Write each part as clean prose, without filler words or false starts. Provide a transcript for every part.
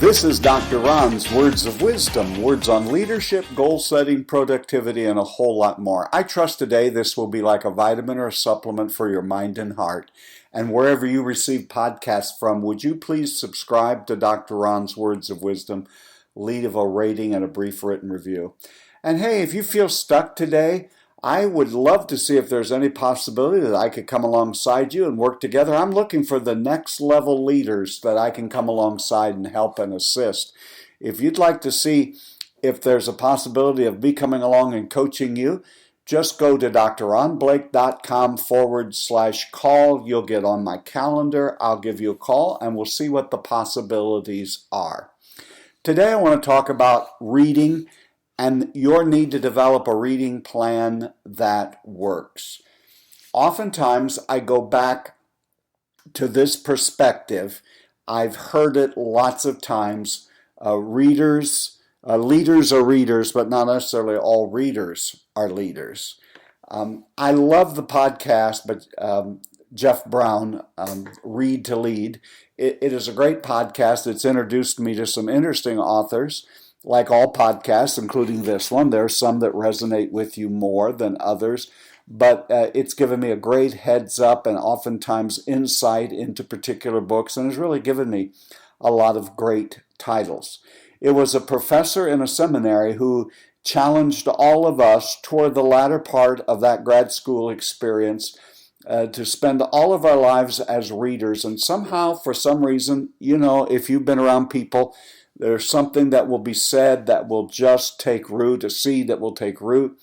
This is Dr. Ron's Words of Wisdom, words on leadership, goal setting, productivity, and a whole lot more. I trust today this will be like a vitamin or a supplement for your mind and heart. And wherever you receive podcasts from, would you please subscribe to Dr. Ron's Words of Wisdom, leave a rating and a brief written review. And hey, if you feel stuck today, I would love to see if there's any possibility that I could come alongside you and work together. I'm looking for the next level leaders that I can come alongside and help and assist. If you'd like to see if there's a possibility of me coming along and coaching you, just go to drronblake.com/call. You'll get on my calendar. I'll give you a call and we'll see what the possibilities are. Today I want to talk about reading and your need to develop a reading plan that works. Oftentimes, I go back to this perspective. I've heard it lots of times. Leaders are readers, but not necessarily all readers are leaders. I love the podcast, but Jeff Brown, Read to Lead. It is a great podcast. It's introduced me to some interesting authors. Like all podcasts, including this one, there are some that resonate with you more than others, but it's given me a great heads up and oftentimes insight into particular books, and has really given me a lot of great titles. It was a professor in a seminary who challenged all of us toward the latter part of that grad school experience to spend all of our lives as readers. And somehow, for some reason, if you've been around people, there's something that will be said that will just take root, a seed that will take root.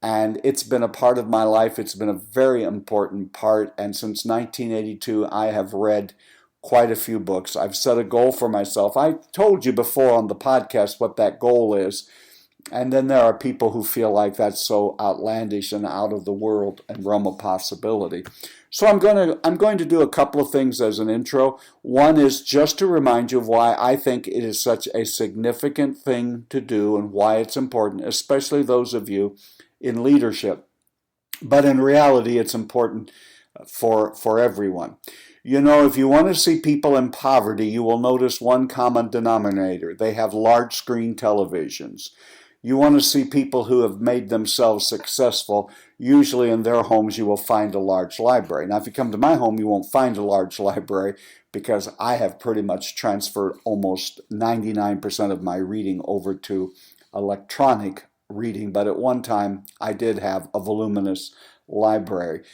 And it's been a part of my life. It's been a very important part. And since 1982, I have read quite a few books. I've set a goal for myself. I told you before on the podcast what that goal is. And then there are people who feel like that's so outlandish and out of the world and realm of possibility. So I'm going to do a couple of things as an intro. One is just to remind you of why I think it is such a significant thing to do and why it's important, especially those of you in leadership. But in reality, it's important for everyone. If you want to see people in poverty, you will notice one common denominator. They have large screen televisions. You want to see people who have made themselves successful. Usually in their homes you will find a large library. Now if you come to my home you won't find a large library because I have pretty much transferred almost 99% of my reading over to electronic reading, but at one time I did have a voluminous library.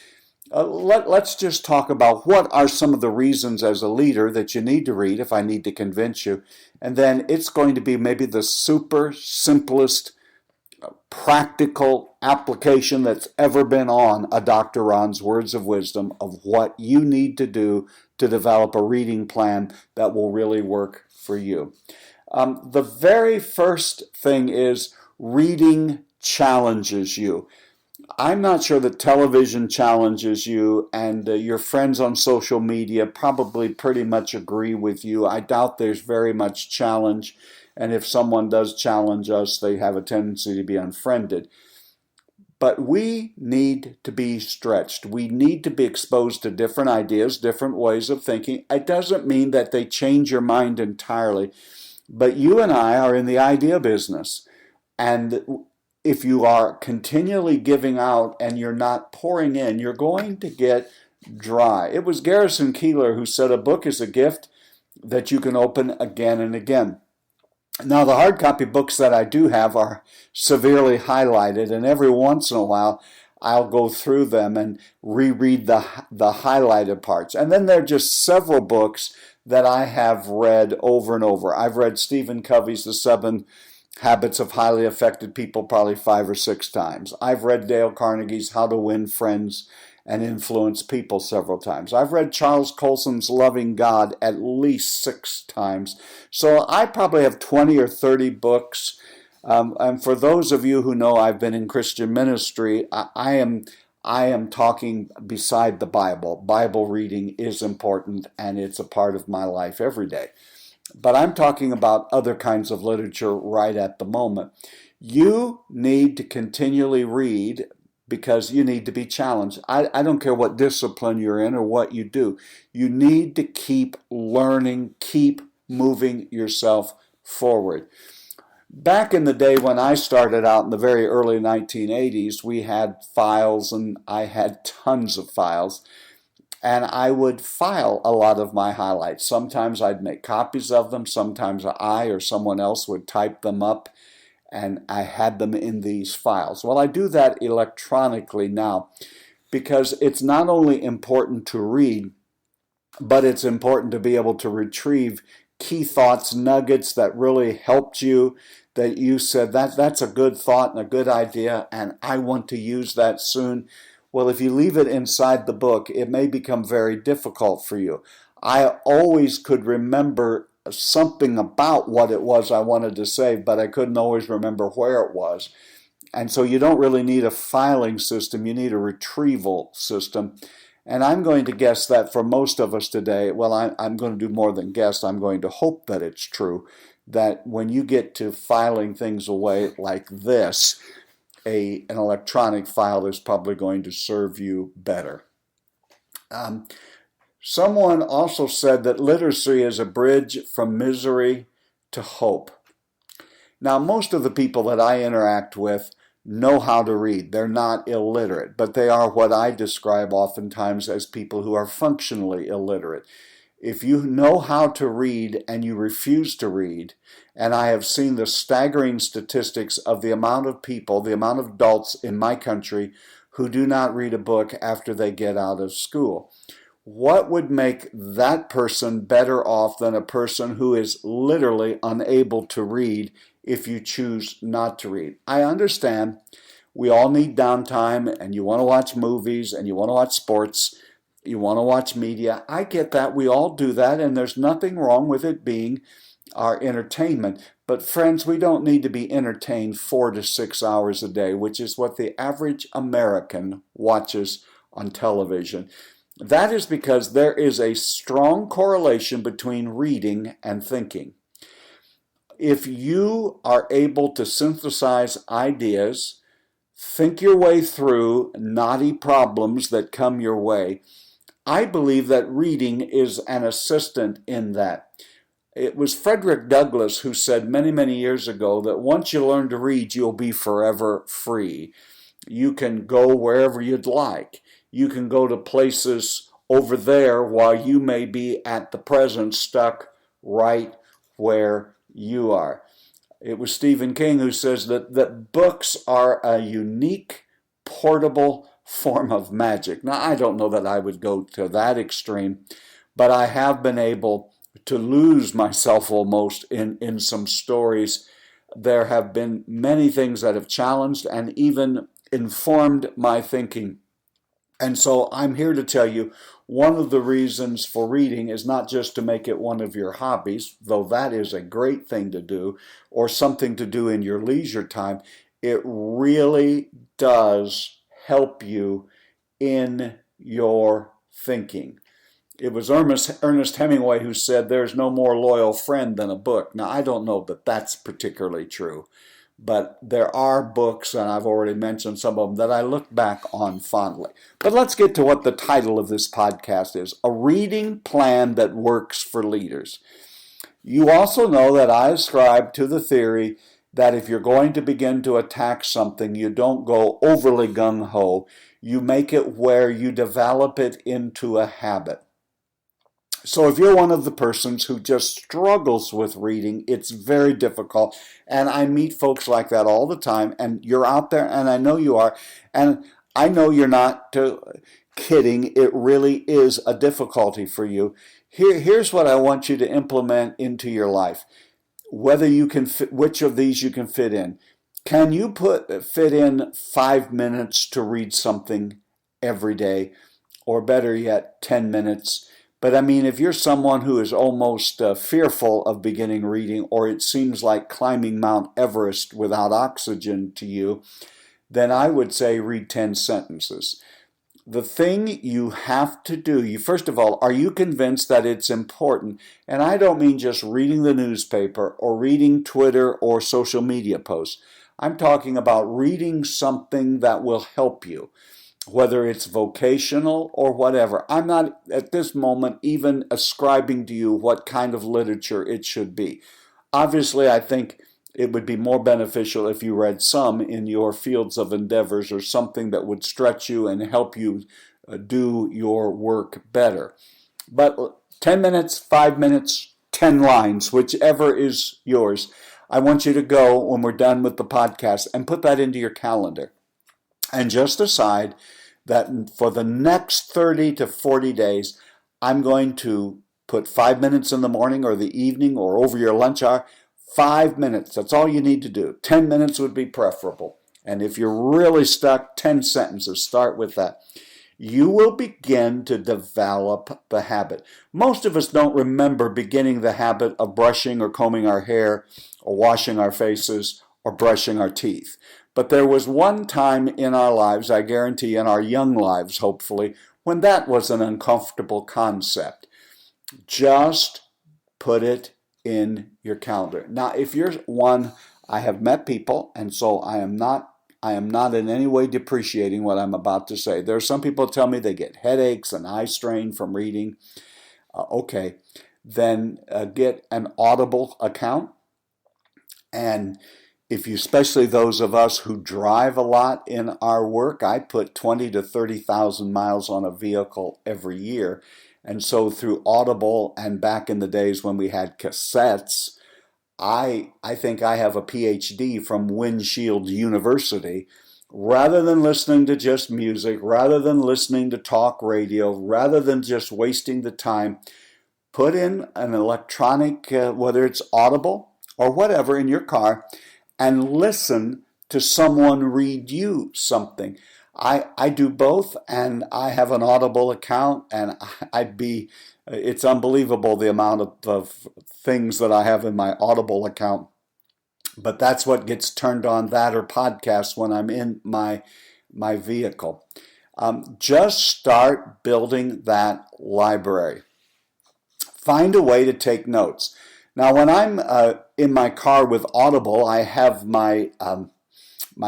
Let's just talk about what are some of the reasons as a leader that you need to read, if I need to convince you. And then it's going to be maybe the super simplest practical application that's ever been on a Dr. Ron's Words of Wisdom of what you need to do to develop a reading plan that will really work for you. The very first thing is reading challenges you. I'm not sure that television challenges you, and your friends on social media probably pretty much agree with you. I doubt there's very much challenge, and if someone does challenge us, they have a tendency to be unfriended. But we need to be stretched. We need to be exposed to different ideas, different ways of thinking. It doesn't mean that they change your mind entirely, but you and I are in the idea business, and if you are continually giving out and you're not pouring in, you're going to get dry. It was Garrison Keillor who said a book is a gift that you can open again and again. Now, the hard copy books that I do have are severely highlighted, and every once in a while I'll go through them and reread the highlighted parts. And then there are just several books that I have read over and over. I've read Stephen Covey's The 7 Habits of Highly Effective People probably 5 or 6 times. I've read Dale Carnegie's How to Win Friends and Influence People several times. I've read Charles Colson's Loving God at least 6 times. So I probably have 20 or 30 books. And for those of you who know I've been in Christian ministry, I am talking beside the Bible. Bible reading is important, and it's a part of my life every day. But I'm talking about other kinds of literature right at the moment. You need to continually read because you need to be challenged. I don't care what discipline you're in or what you do. You need to keep learning, keep moving yourself forward. Back in the day when I started out in the very early 1980s, we had files, and I had tons of files. And I would file a lot of my highlights. Sometimes I'd make copies of them. Sometimes I or someone else would type them up, and I had them in these files. Well, I do that electronically now because it's not only important to read, but it's important to be able to retrieve key thoughts, nuggets that really helped you, that you said, that's a good thought and a good idea, and I want to use that soon. Well, if you leave it inside the book, it may become very difficult for you. I always could remember something about what it was I wanted to say, but I couldn't always remember where it was. And so you don't really need a filing system, you need a retrieval system. And I'm going to guess that for most of us today, well, I'm going to do more than guess, I'm going to hope that it's true, that when you get to filing things away like this, an electronic file is probably going to serve you better. Someone also said that literacy is a bridge from misery to hope. Now, most of the people that I interact with know how to read. They're not illiterate, but they are what I describe oftentimes as people who are functionally illiterate. If you know how to read and you refuse to read, and I have seen the staggering statistics of the amount of people, the amount of adults in my country who do not read a book after they get out of school. What would make that person better off than a person who is literally unable to read if you choose not to read? I understand we all need downtime, and you want to watch movies, and you want to watch sports, you want to watch media. I get that. We all do that, and there's nothing wrong with it being our entertainment. But friends, we don't need to be entertained 4 to 6 hours a day, which is what the average American watches on television. That is because there is a strong correlation between reading and thinking. If you are able to synthesize ideas, think your way through knotty problems that come your way, I believe that reading is an assistant in that. It was Frederick Douglass who said many, many years ago that once you learn to read, you'll be forever free. You can go wherever you'd like. You can go to places over there while you may be at the present stuck right where you are. It was Stephen King who says that books are a unique, portable form of magic. Now, I don't know that I would go to that extreme, but I have been able to lose myself almost in some stories. There have been many things that have challenged and even informed my thinking. And so I'm here to tell you one of the reasons for reading is not just to make it one of your hobbies, though that is a great thing to do, or something to do in your leisure time. It really does help you in your thinking. It was Ernest Hemingway who said, "There's no more loyal friend than a book." Now, I don't know that that's particularly true, but there are books, and I've already mentioned some of them, that I look back on fondly. But let's get to what the title of this podcast is: A Reading Plan That Works for Leaders. You also know that I ascribe to the theory that if you're going to begin to attack something, you don't go overly gung-ho. You make it where you develop it into a habit. So if you're one of the persons who just struggles with reading, it's very difficult. And I meet folks like that all the time. And you're out there, and I know you are. And I know you're not kidding. It really is a difficulty for you. Here's what I want you to implement into your life. Whether you can fit, which of these you can fit in. Can you fit in 5 minutes to read something every day? Or better yet, 10 minutes. But I mean, if you're someone who is almost fearful of beginning reading, or it seems like climbing Mount Everest without oxygen to you, then I would say read 10 sentences. The thing you have to do, first of all, are you convinced that it's important? And I don't mean just reading the newspaper or reading Twitter or social media posts. I'm talking about reading something that will help you. whether it's vocational or whatever. I'm not at this moment even ascribing to you what kind of literature it should be. Obviously, I think it would be more beneficial if you read some in your fields of endeavors or something that would stretch you and help you do your work better. But 10 minutes, 5 minutes, 10 lines, whichever is yours. I want you to go when we're done with the podcast and put that into your calendar. And just decide that for the next 30 to 40 days, I'm going to put 5 minutes in the morning or the evening or over your lunch hour. 5 minutes, that's all you need to do. 10 minutes would be preferable. And if you're really stuck, 10 sentences, start with that. You will begin to develop the habit. Most of us don't remember beginning the habit of brushing or combing our hair or washing our faces or brushing our teeth. But there was one time in our lives, I guarantee in our young lives, hopefully, when that was an uncomfortable concept. Just put it in your calendar. Now, if you're one, I have met people, and so I am not in any way depreciating what I'm about to say. There are some people who tell me they get headaches and eye strain from reading. Okay, then get an Audible account. And if you, especially those of us who drive a lot in our work, I put 20 to 30,000 miles on a vehicle every year. And so through Audible and back in the days when we had cassettes, I think I have a PhD from Windshield University. Rather than listening to just music, rather than listening to talk radio, rather than just wasting the time, put in an electronic, whether it's Audible or whatever in your car, and listen to someone read you something. I do both, and I have an Audible account, and it's unbelievable the amount of things that I have in my Audible account. But that's what gets turned on, that or podcasts, when I'm in my vehicle. Just start building that library. Find a way to take notes. Now, when I'm in my car with Audible, I have my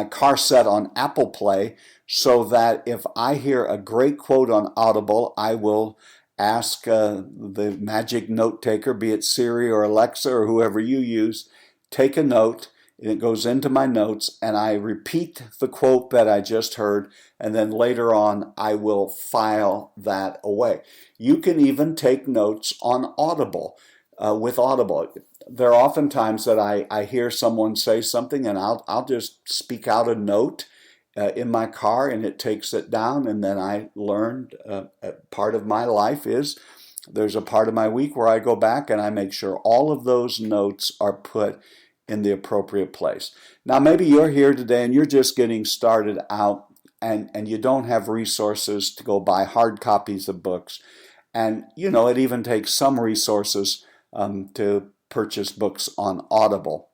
car set on Apple Play, so that if I hear a great quote on Audible, I will ask the magic note taker, be it Siri or Alexa or whoever you use, take a note, and it goes into my notes, and I repeat the quote that I just heard, and then later on I will file that away. You can even take notes on Audible. With Audible, there are often times that I hear someone say something, and I'll just speak out a note in my car, and it takes it down. And then I learned part of my life is there's a part of my week where I go back and I make sure all of those notes are put in the appropriate place. Now, maybe you're here today and you're just getting started out, and you don't have resources to go buy hard copies of books. And, it even takes some resources to purchase books on Audible.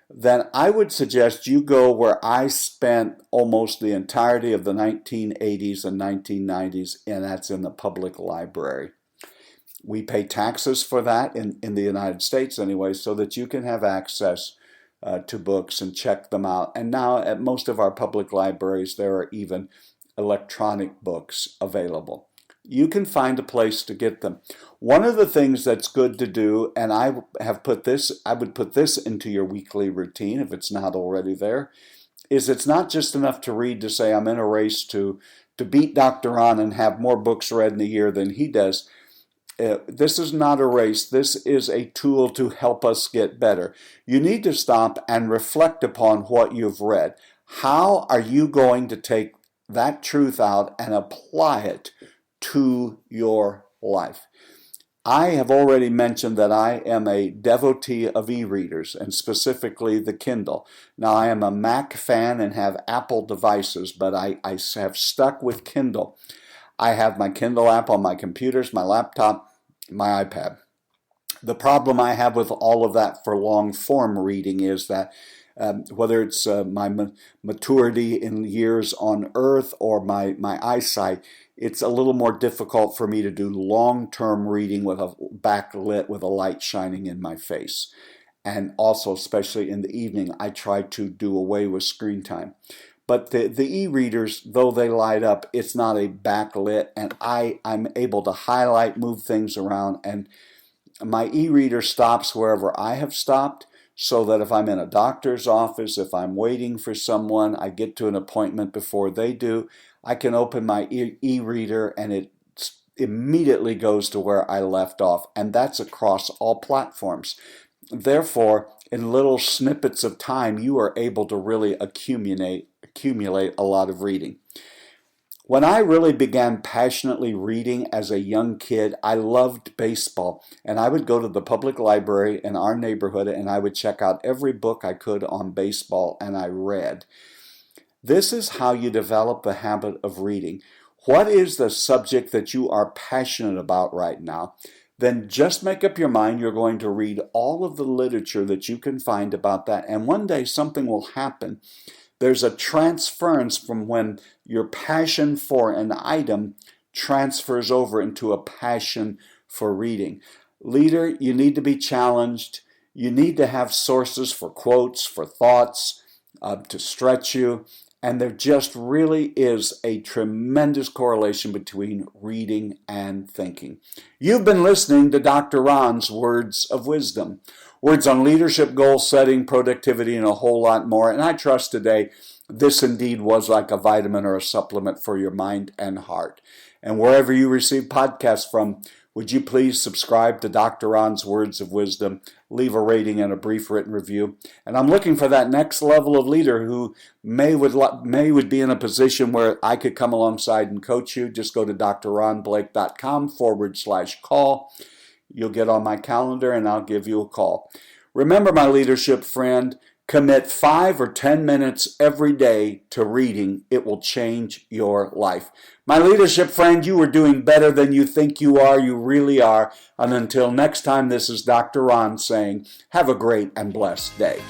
Then I would suggest you go where I spent almost the entirety of the 1980s and 1990s, and that's in the public library. We pay taxes for that in the United States anyway, so that you can have access to books and check them out. And now at most of our public libraries, there are even electronic books available. You can find a place to get them. One of the things that's good to do, and I would put this into your weekly routine if it's not already there, is it's not just enough to read to say I'm in a race to beat Dr. Ron and have more books read in a year than he does. This is not a race. This is a tool to help us get better. You need to stop and reflect upon what you've read. How are you going to take that truth out and apply it to your life? I have already mentioned that I am a devotee of e-readers, and specifically the Kindle. Now, I am a Mac fan and have Apple devices, but I have stuck with Kindle. I have my Kindle app on my computers, my laptop, my iPad. The problem I have with all of that for long-form reading is that whether it's my maturity in years on earth or my eyesight, it's a little more difficult for me to do long-term reading with a backlit with a light shining in my face. And also, especially in the evening, I try to do away with screen time. But the e-readers, though they light up, it's not a backlit, and I'm able to highlight, move things around, and my e-reader stops wherever I have stopped, so that if I'm in a doctor's office, if I'm waiting for someone, I get to an appointment before they do, I can open my e-reader and it immediately goes to where I left off, and that's across all platforms. Therefore, in little snippets of time, you are able to really accumulate a lot of reading. When I really began passionately reading as a young kid, I loved baseball, and I would go to the public library in our neighborhood and I would check out every book I could on baseball, and I read. This is how you develop the habit of reading. What is the subject that you are passionate about right now? Then just make up your mind you're going to read all of the literature that you can find about that, and one day something will happen. There's a transference from when your passion for an item transfers over into a passion for reading. Leader, you need to be challenged. You need to have sources for quotes, for thoughts, to stretch you. And there just really is a tremendous correlation between reading and thinking. You've been listening to Dr. Ron's Words of Wisdom. Words on leadership, goal setting, productivity, and a whole lot more. And I trust today this indeed was like a vitamin or a supplement for your mind and heart. And wherever you receive podcasts from, would you please subscribe to Dr. Ron's Words of Wisdom, leave a rating and a brief written review. And I'm looking for that next level of leader who would be in a position where I could come alongside and coach you. Just go to drronblake.com/call. You'll get on my calendar and I'll give you a call. Remember, my leadership friend, commit 5 or 10 minutes every day to reading. It will change your life. My leadership friend, you are doing better than you think you are. You really are. And until next time, this is Dr. Ron saying, have a great and blessed day.